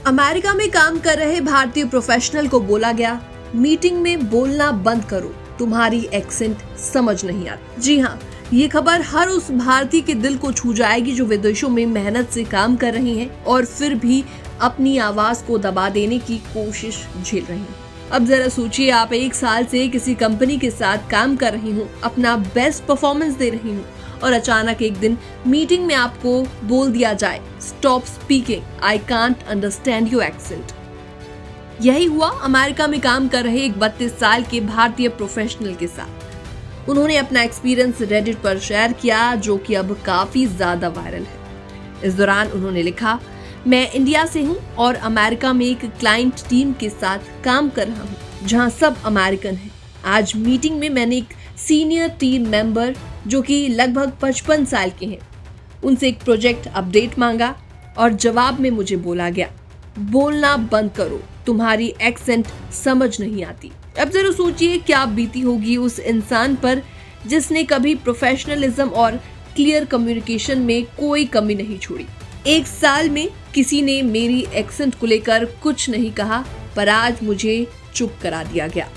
America में काम कर रहे भारतीय प्रोफेशनल को बोला गया, मीटिंग में बोलना बंद करो, तुम्हारी एक्सेंट समझ नहीं आती। जी हाँ, ये खबर हर उस भारतीय के दिल को छू जाएगी जो विदेशों में मेहनत से काम कर रही हैं और फिर भी अपनी आवाज को दबा देने की कोशिश झेल रही हैं। अब जरा सोचिए, आप 1 साल से किसी कंपनी के साथ काम कर रही हूँ, अपना बेस्ट परफॉर्मेंस दे रही हूँ और अचानक एक दिन मीटिंग में आपको बोल दिया जाए, stop speaking, I can't understand your accent. यही हुआ अमेरिका में काम कर रहे एक 32 साल के भारतीय प्रोफेशनल के साथ। उन्होंने अपना एक्सपीरियंस रेडिट पर शेयर किया, जो कि अब काफी ज्यादा वायरल है। इस दौरान उन्होंने लिखा, मैं इंडिया से हूं और अमेरिका में एक क्लाइंट टीम के साथ काम कर रहा हूं जहां सब अमेरिकन हैं। आज मीटिंग में मैंने एक सीनियर टीम मेंबर जो कि लगभग 55 साल के हैं, उनसे एक प्रोजेक्ट अपडेट मांगा और जवाब में मुझे बोला गया, बोलना बंद करो, तुम्हारी एक्सेंट समझ नहीं आती। अब जरा सोचिए क्या बीती होगी उस इंसान पर जिसने कभी प्रोफेशनलिज्म और क्लियर कम्युनिकेशन में कोई कमी नहीं छोड़ी। 1 साल में किसी ने मेरी एक्सेंट को लेकर कुछ नहीं कहा, पर आज मुझे चुप करा दिया गया।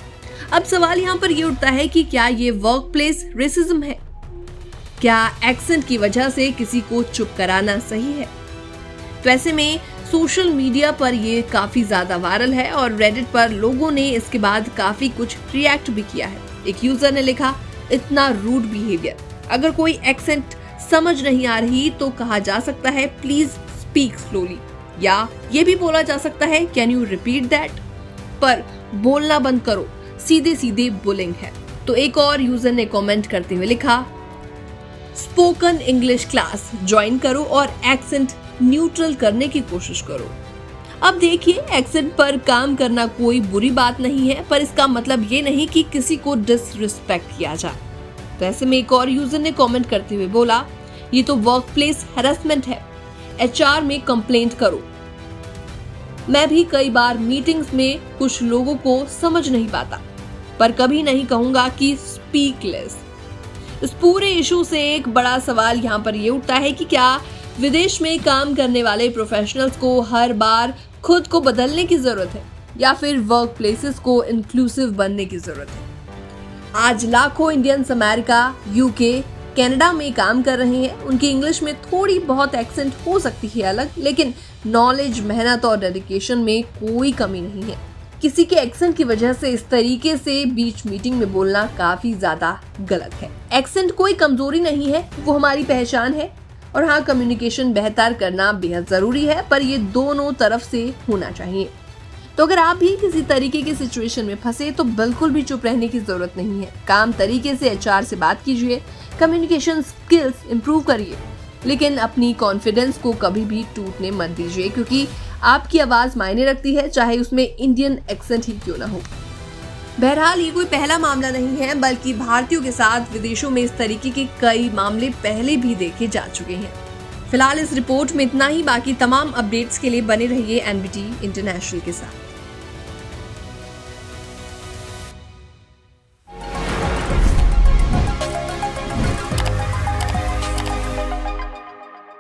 अब सवाल यहाँ पर ये उठता है कि क्या ये वर्क प्लेस रेसिज्म है? क्या एक्सेंट की वजह से किसी को चुप कराना सही है? तो ऐसे में सोशल मीडिया पर ये काफी ज्यादा वायरल है और रेडिट पर लोगों ने इसके बाद काफी कुछ रिएक्ट भी किया है। एक यूजर ने लिखा, इतना रूड बिहेवियर, अगर कोई एक्सेंट समझ नहीं आ रही तो कहा जा सकता है प्लीज स्पीक स्लोली, या ये भी बोला जा सकता है कैन यू रिपीट दैट, पर बोलना बंद करो सीधे सीधे बुलिंग है। तो एक और यूजर ने कमेंट करते हुए लिखा, स्पोकन इंग्लिश क्लास ज्वाइन करो और एक्सेंट न्यूट्रल करने की कोशिश करो। अब देखिए, एक्सेंट पर काम करना कोई बुरी बात नहीं है, पर इसका मतलब ये नहीं कि किसी को डिसरिस्पेक्ट किया जाए। तो ऐसे में एक और यूजर ने कमेंट करते हुए बोला, ये तो वर्क प्लेस हैरेसमेंट है, HR में कंप्लेंट करो। मैं भी कई बार मीटिंग्स में कुछ लोगों को समझ नहीं पाता, पर कभी नहीं कहूंगा कि स्पीक लेस। इस पूरे इशू से एक बड़ा सवाल यहाँ पर ये उठता है कि क्या विदेश में काम करने वाले प्रोफेशनल्स को हर बार खुद को बदलने की जरूरत है या फिर वर्क प्लेसेस को इंक्लूसिव बनने की जरूरत है? आज लाखों इंडियंस अमेरिका, UK, कनाडा में काम कर रहे हैं। उनकी इंग्लिश में थोड़ी बहुत एक्सेंट हो सकती है अलग, लेकिन नॉलेज, मेहनत और डेडिकेशन में कोई कमी नहीं है। किसी के एक्सेंट की वजह से इस तरीके से बीच मीटिंग में बोलना काफी ज्यादा गलत है। एक्सेंट कोई कमजोरी नहीं है, वो हमारी पहचान है। और हाँ, कम्युनिकेशन बेहतर करना बेहद जरूरी है, पर ये दोनों तरफ से होना चाहिए। तो अगर आप भी किसी तरीके की सिचुएशन में फंसे तो बिल्कुल भी चुप रहने की जरूरत नहीं है। काम तरीके से HR से बात कीजिए, कम्युनिकेशन स्किल्स इंप्रूव करिए, लेकिन अपनी कॉन्फिडेंस को कभी भी टूटने मत दीजिए, क्योंकि आपकी आवाज मायने रखती है, चाहे उसमें इंडियन एक्सेंट ही क्यों ना हो। बहरहाल ये कोई पहला मामला नहीं है, बल्कि भारतीयों के साथ विदेशों में इस तरीके के कई मामले पहले भी देखे जा चुके हैं। फिलहाल इस रिपोर्ट में इतना ही। बाकी तमाम अपडेट्स के लिए बने रहिए NBT इंटरनेशनल के साथ।